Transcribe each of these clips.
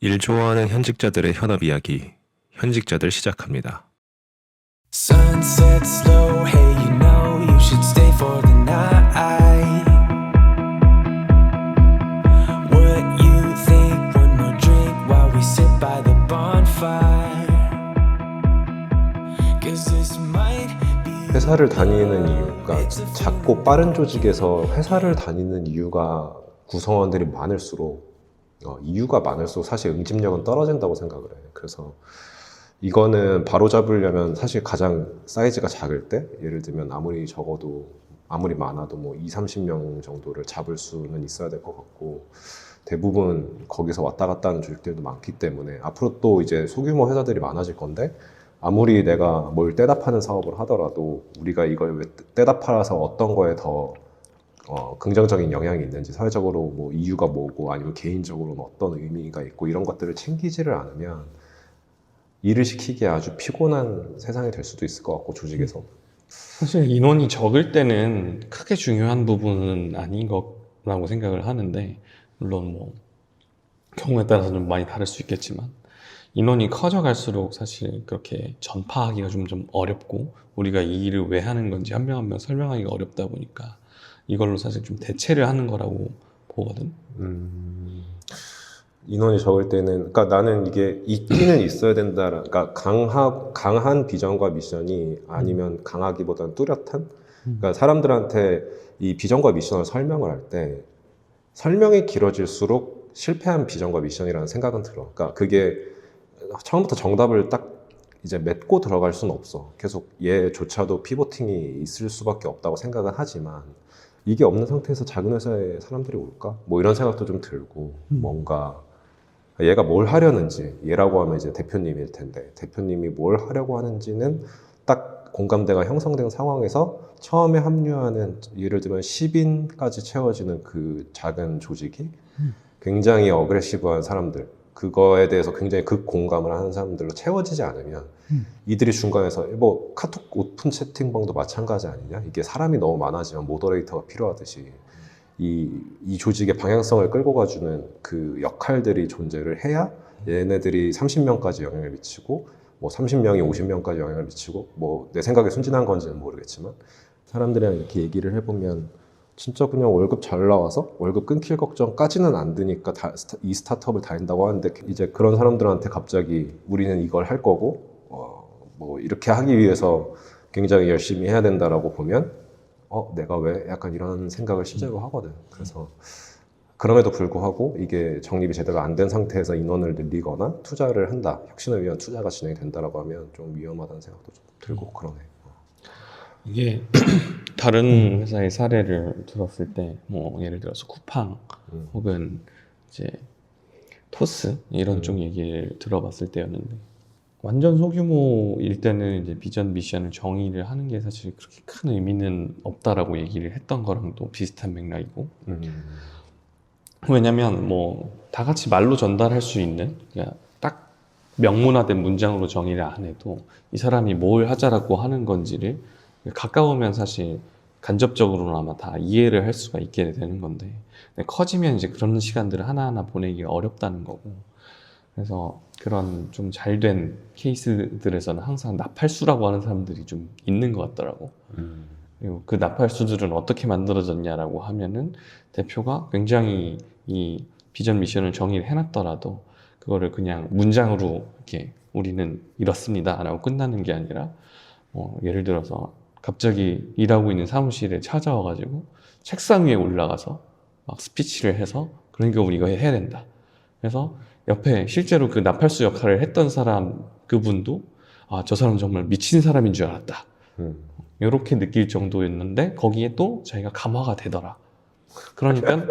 일 좋아하는 현직자들의 현업 이야기, 현직자들 시작합니다. Sunset slow, hey, you know you should stay for the night. What you think? One more drink while we sit by the bonfire. 'Cause this might be. 회사를 다니는 이유가 작고 빠른 조직에서 회사를 다니는 이유가 구성원들이 많을수록 이유가 많을수록 사실 응집력은 떨어진다고 생각을 해. 그래서 이거는 바로 잡으려면 사실 가장 사이즈가 작을 때 예를 들면 아무리 적어도 아무리 많아도 뭐 2, 30명 정도를 잡을 수는 있어야 될 것 같고 대부분 거기서 왔다 갔다 하는 조직들도 많기 때문에 앞으로 또 이제 소규모 회사들이 많아질 건데 아무리 내가 뭘 떼다 파는 사업을 하더라도 우리가 이걸 왜 떼다 팔아서 어떤 거에 더 긍정적인 영향이 있는지 사회적으로 뭐 이유가 뭐고 아니면 개인적으로는 어떤 의미가 있고 이런 것들을 챙기지를 않으면 일을 시키기에 아주 피곤한 세상이 될 수도 있을 것 같고 조직에서 사실 인원이 적을 때는 크게 중요한 부분은 아닌 거라고 생각을 하는데 물론 뭐 경우에 따라서는 많이 다를 수 있겠지만 인원이 커져갈수록 사실 그렇게 전파하기가 좀 어렵고 우리가 이 일을 왜 하는 건지 한 명 한 명 설명하기가 어렵다 보니까 이걸로 사실 좀 대체를 하는 거라고 보거든. 인원이 적을 때는 그러니까 나는 이게 있기는 있어야 된다. 그러니까 강한 비전과 미션이 아니면 강하기보다는 뚜렷한. 그러니까 사람들한테 이 비전과 미션을 설명을 할 때 설명이 길어질수록 실패한 비전과 미션이라는 생각은 들어. 그러니까 그게 처음부터 정답을 딱 이제 맺고 들어갈 수는 없어. 계속 얘조차도 피보팅이 있을 수밖에 없다고 생각은 하지만 이게 없는 상태에서 작은 회사에 사람들이 올까? 뭐 이런 생각도 좀 들고 뭔가 얘가 뭘 하려는지 얘라고 하면 이제 대표님일 텐데 대표님이 뭘 하려고 하는지는 딱 공감대가 형성된 상황에서 처음에 합류하는 예를 들면 10인까지 채워지는 그 작은 조직이 굉장히 어그레시브한 사람들 그거에 대해서 굉장히 극공감을 하는 사람들로 채워지지 않으면 이들이 중간에서 뭐 카톡 오픈 채팅방도 마찬가지 아니냐 이게 사람이 너무 많아지면 모더레이터가 필요하듯이 이 조직의 방향성을 끌고 가주는 그 역할들이 존재를 해야 얘네들이 30명까지 영향을 미치고 뭐 30명이 50명까지 영향을 미치고 뭐 내 생각에 순진한 건지는 모르겠지만 사람들이랑 이렇게 얘기를 해보면 진짜 그냥 월급 잘 나와서 월급 끊길 걱정까지는 안 드니까 이 스타트업을 다닌다고 하는데 이제 그런 사람들한테 갑자기 우리는 이걸 할 거고 뭐 이렇게 하기 위해서 굉장히 열심히 해야 된다라고 보면 내가 왜 약간 이런 생각을 실제로 하거든. 그래서 그럼에도 불구하고 이게 정립이 제대로 안 된 상태에서 인원을 늘리거나 투자를 한다. 혁신을 위한 투자가 진행이 된다라고 하면 좀 위험하다는 생각도 좀 들고 그러네. 이게 다른 회사의 사례를 들었을 때 뭐 예를 들어서 쿠팡 혹은 이제 토스 이런 쪽 얘기를 들어봤을 때였는데 완전 소규모일 때는 이제 비전 미션을 정의를 하는 게 사실 그렇게 큰 의미는 없다라고 얘기를 했던 거랑 또 비슷한 맥락이고 왜냐면 뭐 다 같이 말로 전달할 수 있는 그러니까 딱 명문화된 문장으로 정의를 안 해도 이 사람이 뭘 하자라고 하는 건지를 가까우면 사실 간접적으로나마 다 이해를 할 수가 있게 되는 건데 커지면 이제 그런 시간들을 하나하나 보내기가 어렵다는 거고 그래서 그런 좀 잘된 케이스들에서는 항상 나팔수라고 하는 사람들이 좀 있는 것 같더라고. 그리고 그 나팔수들은 어떻게 만들어졌냐라고 하면은 대표가 굉장히 이 비전 미션을 정의를 해놨더라도 그거를 그냥 문장으로 이렇게 우리는 이렇습니다 라고 끝나는 게 아니라 예를 들어서 갑자기 일하고 있는 사무실에 찾아와가지고 책상 위에 올라가서 막 스피치를 해서 그러니까 우리가 해야 된다. 그래서 옆에 실제로 그 나팔수 역할을 했던 사람 그분도 저 사람 정말 미친 사람인 줄 알았다. 이렇게 느낄 정도였는데 거기에 또 자기가 감화가 되더라. 그러니까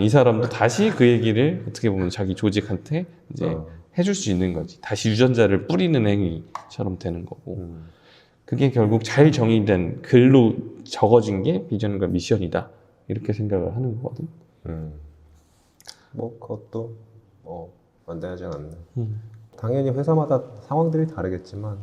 이 사람도 다시 그 얘기를 어떻게 보면 자기 조직한테 이제 해줄 수 있는 거지. 다시 유전자를 뿌리는 행위처럼 되는 거고. 그게 결국 잘 정의된 글로 적어진 게 비전과 미션이다. 이렇게 생각을 하는 거거든. 뭐 그것도 반대하지 않네. 당연히 회사마다 상황들이 다르겠지만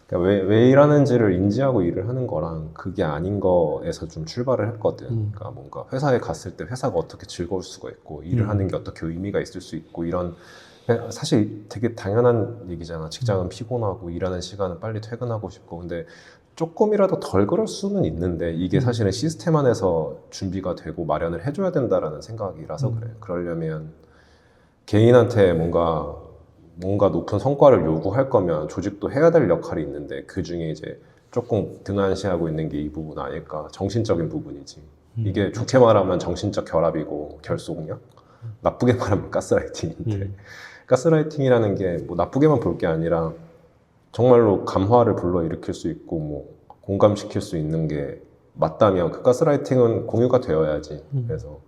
그러니까 왜 일하는지를 인지하고 일을 하는 거랑 그게 아닌 거에서 좀 출발을 했거든. 그러니까 뭔가 회사에 갔을 때 회사가 어떻게 즐거울 수가 있고 일을 하는 게 어떻게 의미가 있을 수 있고 이런 사실 되게 당연한 얘기잖아. 직장은 피곤하고 일하는 시간은 빨리 퇴근하고 싶고 근데 조금이라도 덜 그럴 수는 있는데 이게 사실은 시스템 안에서 준비가 되고 마련을 해줘야 된다라는 생각이라서 그래. 그러려면 개인한테 뭔가 높은 성과를 요구할 거면 조직도 해야 될 역할이 있는데 그 중에 이제 조금 등한시하고 있는 게 이 부분 아닐까. 정신적인 부분이지. 이게 좋게 말하면 정신적 결합이고 결속력, 나쁘게 말하면 가스라이팅인데 가스라이팅이라는 게 뭐 나쁘게만 볼 게 아니라 정말로 감화를 불러일으킬 수 있고 뭐 공감시킬 수 있는 게 맞다면 그 가스라이팅은 공유가 되어야지. 그래서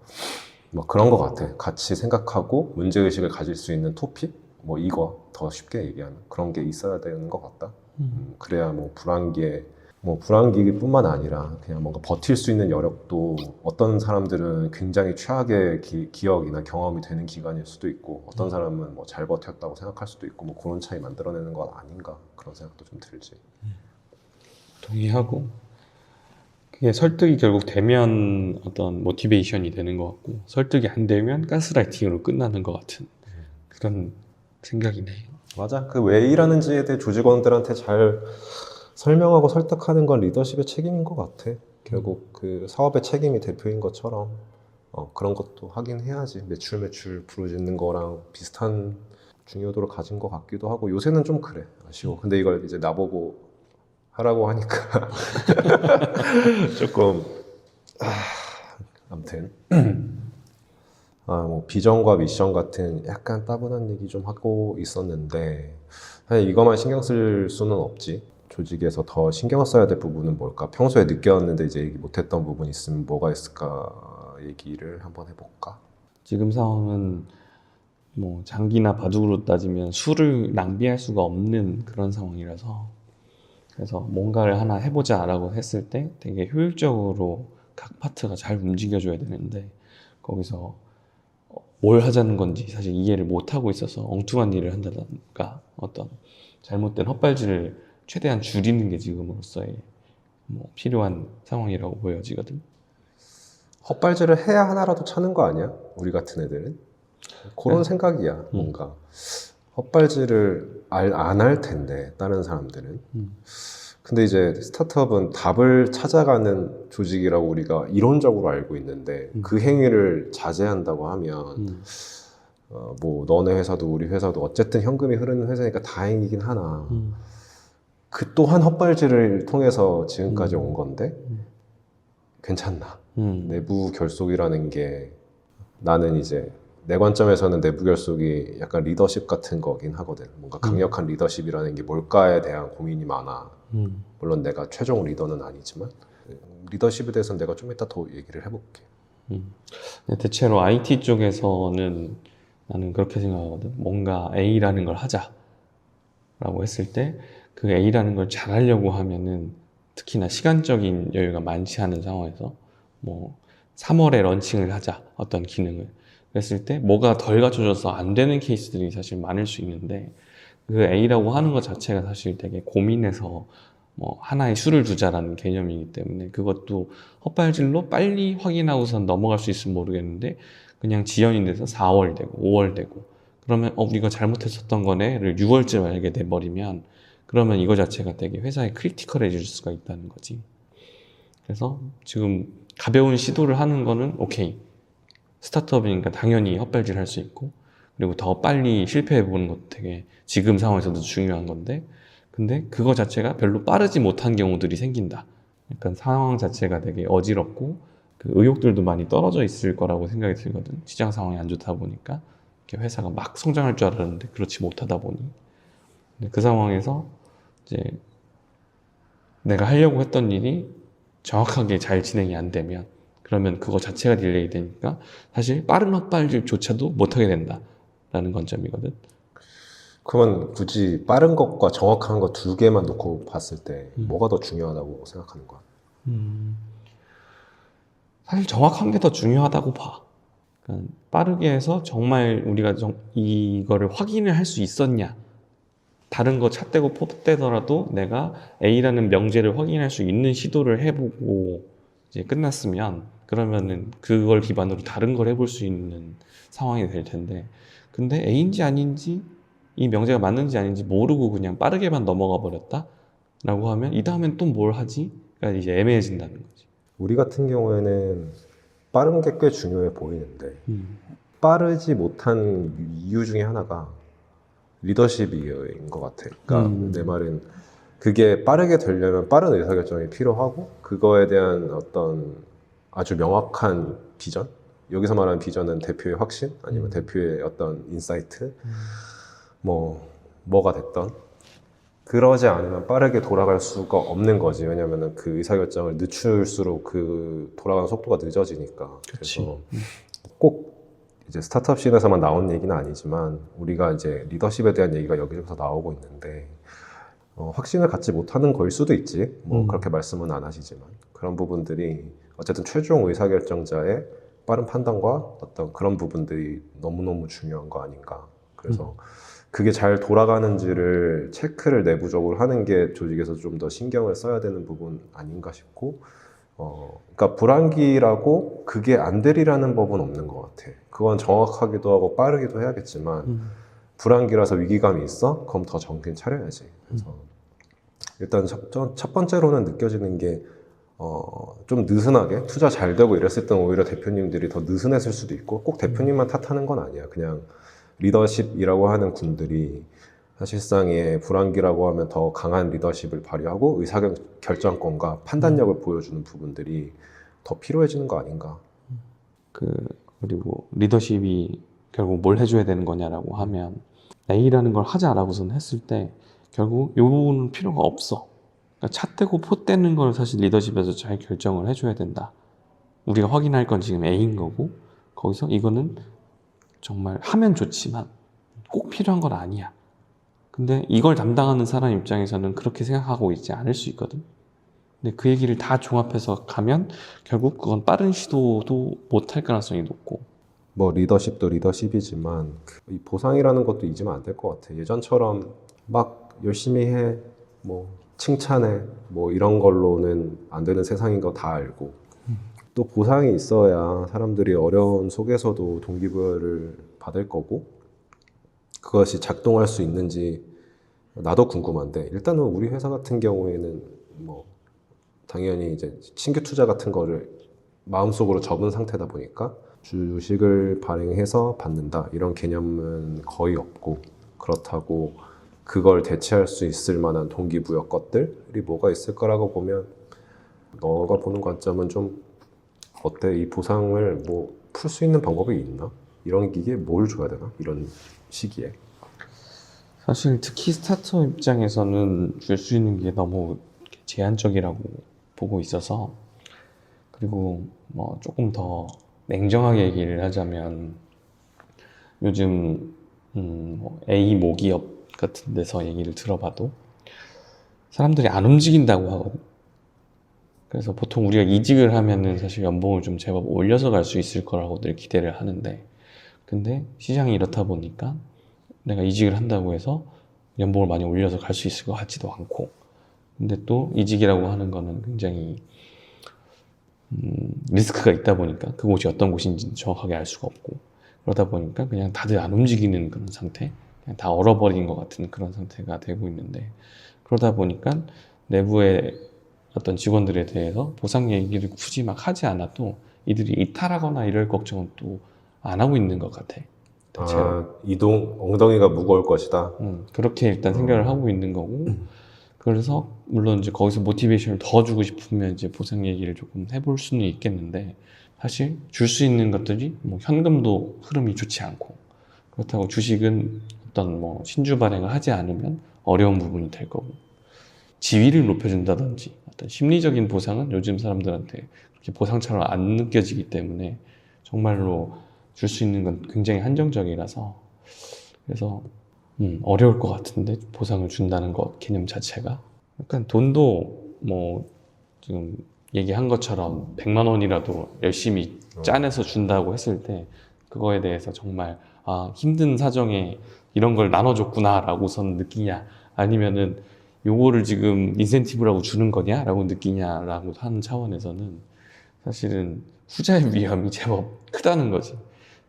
뭐 그런 것 같아. 같이 생각하고 문제의식을 가질 수 있는 토픽? 뭐 이거 더 쉽게 얘기하면 그런 게 있어야 되는 것 같다. 그래야 뭐 불안기뿐만 아니라 그냥 뭔가 버틸 수 있는 여력도 어떤 사람들은 굉장히 최악의 기억이나 경험이 되는 기간일 수도 있고 어떤 사람은 뭐 잘 버텼다고 생각할 수도 있고 뭐 그런 차이 만들어내는 건 아닌가 그런 생각도 좀 들지. 동의하고 그게 설득이 결국 되면 어떤 모티베이션이 되는 것 같고 설득이 안 되면 가스라이팅으로 끝나는 것 같은 그런 생각이네. 맞아. 그 왜 일하는지에 대해 조직원들한테 잘 설명하고 설득하는 건 리더십의 책임인 것 같아. 결국 그 사업의 책임이 대표인 것처럼 그런 것도 하긴 해야지. 매출 부르짖는 거랑 비슷한 중요도를 가진 것 같기도 하고 요새는 좀 그래. 아쉬워. 근데 이걸 이제 나보고 하라고 하니까 조금 아무튼 뭐 비전과 미션 같은 약간 따분한 얘기 좀 하고 있었는데 사실 이것만 신경 쓸 수는 없지. 조직에서 더 신경 써야 될 부분은 뭘까? 평소에 느꼈는데 이제 얘기 못했던 부분이 있으면 뭐가 있을까 얘기를 한번 해볼까? 지금 상황은 뭐 장기나 바둑으로 따지면 수를 낭비할 수가 없는 그런 상황이라서 그래서 뭔가를 하나 해보자라고 했을 때 되게 효율적으로 각 파트가 잘 움직여줘야 되는데 거기서 뭘 하자는 건지 사실 이해를 못하고 있어서 엉뚱한 일을 한다던가 어떤 잘못된 헛발질을 최대한 줄이는 게 지금으로서의 뭐 필요한 상황이라고 보여지거든. 헛발질을 해야 하나라도 차는 거 아니야? 우리 같은 애들은? 그런 생각이야. 뭔가 헛발질을 안 할 텐데 다른 사람들은. 근데 이제 스타트업은 답을 찾아가는 조직이라고 우리가 이론적으로 알고 있는데 그 행위를 자제한다고 하면 뭐 너네 회사도 우리 회사도 어쨌든 현금이 흐르는 회사니까 다행이긴 하나 그 또한 헛발질을 통해서 지금까지 온 건데 괜찮나? 내부 결속이라는 게 나는 이제 내 관점에서는 내부 결속이 약간 리더십 같은 거긴 하거든. 뭔가 강력한 리더십이라는 게 뭘까에 대한 고민이 많아. 물론 내가 최종 리더는 아니지만 리더십에 대해서는 내가 좀 이따 더 얘기를 해볼게. 대체로 IT 쪽에서는 나는 그렇게 생각하거든. 뭔가 A라는 걸 하자라고 했을 때 그 A라는 걸 잘하려고 하면은 특히나 시간적인 여유가 많지 않은 상황에서 뭐 3월에 런칭을 하자 어떤 기능을 그랬을 때 뭐가 덜 갖춰져서 안 되는 케이스들이 사실 많을 수 있는데 그 A라고 하는 것 자체가 사실 되게 고민해서 뭐 하나의 수를 두자라는 개념이기 때문에 그것도 헛발질로 빨리 확인하고선 넘어갈 수 있으면 모르겠는데 그냥 지연이 돼서 4월 되고 5월 되고 그러면 우리가 잘못했었던 거네를 6월쯤 알게 돼버리면 그러면 이거 자체가 되게 회사에 크리티컬해질 수가 있다는 거지. 그래서 지금 가벼운 시도를 하는 거는 오케이. 스타트업이니까 당연히 헛발질 할 수 있고 그리고 더 빨리 실패해보는 것도 되게 지금 상황에서도 중요한 건데 근데 그거 자체가 별로 빠르지 못한 경우들이 생긴다. 약간 상황 자체가 되게 어지럽고 그 의욕들도 많이 떨어져 있을 거라고 생각이 들거든. 시장 상황이 안 좋다 보니까 이렇게 회사가 막 성장할 줄 알았는데 그렇지 못하다 보니 근데 그 상황에서 이제 내가 하려고 했던 일이 정확하게 잘 진행이 안 되면 그러면 그거 자체가 딜레이 되니까 사실 빠른 헛발질조차도 못하게 된다라는 관점이거든. 그러면 굳이 빠른 것과 정확한 것 두 개만 놓고 봤을 때 뭐가 더 중요하다고 생각하는 거야? 사실 정확한 게 더 중요하다고 봐. 그러니까 빠르게 해서 정말 우리가 이거를 확인을 할 수 있었냐 다른 거 잣대고 포대더라도 내가 A라는 명제를 확인할 수 있는 시도를 해보고 이제 끝났으면 그러면은 그걸 기반으로 다른 걸 해볼 수 있는 상황이 될 텐데, 근데 A인지 아닌지 이 명제가 맞는지 아닌지 모르고 그냥 빠르게만 넘어가 버렸다 라고 하면 이 다음엔 또 뭘 하지? 그러니까 이제 애매해진다는 거지. 우리 같은 경우에는 빠른 게 꽤 중요해 보이는데 빠르지 못한 이유 중에 하나가 리더십인 것 같아. 그러니까 내 말은 그게 빠르게 되려면 빠른 의사결정이 필요하고 그거에 대한 어떤 아주 명확한 비전? 여기서 말하는 비전은 대표의 확신? 아니면 대표의 어떤 인사이트? 뭐가 됐던 그러지 않으면 빠르게 돌아갈 수가 없는 거지. 왜냐면은 그 의사결정을 늦출수록 그 돌아가는 속도가 늦어지니까. 그래서 꼭 이제 스타트업 씬에서만 나온 얘기는 아니지만 우리가 이제 리더십에 대한 얘기가 여기서부터 나오고 있는데 확신을 갖지 못하는 걸 수도 있지. 그렇게 말씀은 안 하시지만 그런 부분들이 어쨌든 최종 의사결정자의 빠른 판단과 어떤 그런 부분들이 너무너무 중요한 거 아닌가. 그래서 그게 잘 돌아가는지를 체크를 내부적으로 하는 게 조직에서 좀 더 신경을 써야 되는 부분 아닌가 싶고, 그러니까 불안기라고 그게 안 되리라는 법은 없는 것 같아. 그건 정확하기도 하고 빠르기도 해야겠지만 불안기라서 위기감이 있어? 그럼 더 정신 차려야지. 그래서 일단 첫 번째로는 느껴지는 게 좀 느슨하게 투자 잘 되고 이랬을 때는 오히려 대표님들이 더 느슨했을 수도 있고 꼭 대표님만 탓하는 건 아니야. 그냥 리더십이라고 하는 군들이 사실상의 불안기라고 하면 더 강한 리더십을 발휘하고 의사결정권과 판단력을 보여주는 부분들이 더 필요해지는 거 아닌가. 그리고 리더십이 결국 뭘 해줘야 되는 거냐라고 하면 A라는 걸 하자라고선 했을 때 결국 이 부분은 필요가 없어. 그러니까 차 떼고 포 떼는 걸 사실 리더십에서 잘 결정을 해줘야 된다. 우리가 확인할 건 지금 A인 거고 거기서 이거는 정말 하면 좋지만 꼭 필요한 건 아니야. 근데 이걸 담당하는 사람 입장에서는 그렇게 생각하고 있지 않을 수 있거든. 근데 그 얘기를 다 종합해서 가면 결국 그건 빠른 시도도 못할 가능성이 높고. 뭐 리더십도 리더십이지만 이 보상이라는 것도 잊으면 안 될 것 같아. 예전처럼 막 열심히 해, 뭐 칭찬해, 뭐 이런 걸로는 안 되는 세상인 거 다 알고 또 보상이 있어야 사람들이 어려운 속에서도 동기부여를 받을 거고 그것이 작동할 수 있는지 나도 궁금한데 일단은 우리 회사 같은 경우에는 뭐 당연히 이제 신규 투자 같은 거를 마음속으로 접은 상태다 보니까 주식을 발행해서 받는다 이런 개념은 거의 없고 그렇다고 그걸 대체할 수 있을 만한 동기부여 것들이 뭐가 있을 거라고 보면 너가 보는 관점은 좀 어때? 이 보상을 뭐 풀 수 있는 방법이 있나? 이런 기기에 뭘 줘야 되나? 이런 시기에. 사실 특히 스타트업 입장에서는 줄 수 있는 게 너무 제한적이라고 보고 있어서 그리고 뭐 조금 더 냉정하게 얘기를 하자면 요즘 뭐 A 모기업 같은 데서 얘기를 들어봐도 사람들이 안 움직인다고 하거든. 그래서 보통 우리가 이직을 하면은 사실 연봉을 좀 제법 올려서 갈 수 있을 거라고 늘 기대를 하는데 근데 시장이 이렇다 보니까 내가 이직을 한다고 해서 연봉을 많이 올려서 갈 수 있을 것 같지도 않고 근데 또 이직이라고 하는 거는 굉장히 리스크가 있다 보니까 그곳이 어떤 곳인지 정확하게 알 수가 없고 그러다 보니까 그냥 다들 안 움직이는 그런 상태 그냥 다 얼어버린 것 같은 그런 상태가 되고 있는데 그러다 보니까 내부의 어떤 직원들에 대해서 보상 얘기를 굳이 막 하지 않아도 이들이 이탈하거나 이럴 걱정은 또 안 하고 있는 것 같아. 이동 엉덩이가 무거울 것이다. 그렇게 일단 생각을 하고 있는 거고 그래서 물론 이제 거기서 모티베이션을 더 주고 싶으면 이제 보상 얘기를 조금 해볼 수는 있겠는데 사실 줄 수 있는 것들이 뭐 현금도 흐름이 좋지 않고 그렇다고 주식은 어떤 뭐 신주 발행을 하지 않으면 어려운 부분이 될 거고 지위를 높여준다든지 어떤 심리적인 보상은 요즘 사람들한테 그렇게 보상처럼 안 느껴지기 때문에 정말로 줄 수 있는 건 굉장히 한정적이라서 그래서 어려울 것 같은데 보상을 준다는 것 개념 자체가 약간 돈도 뭐 지금 얘기한 것처럼 100만 원이라도 열심히 짜내서 준다고 했을 때 그거에 대해서 정말 힘든 사정에 이런 걸 나눠줬구나라고선 느끼냐, 아니면은 요거를 지금 인센티브라고 주는 거냐라고 느끼냐라고 하는 차원에서는 사실은 후자의 위험이 제법 크다는 거지.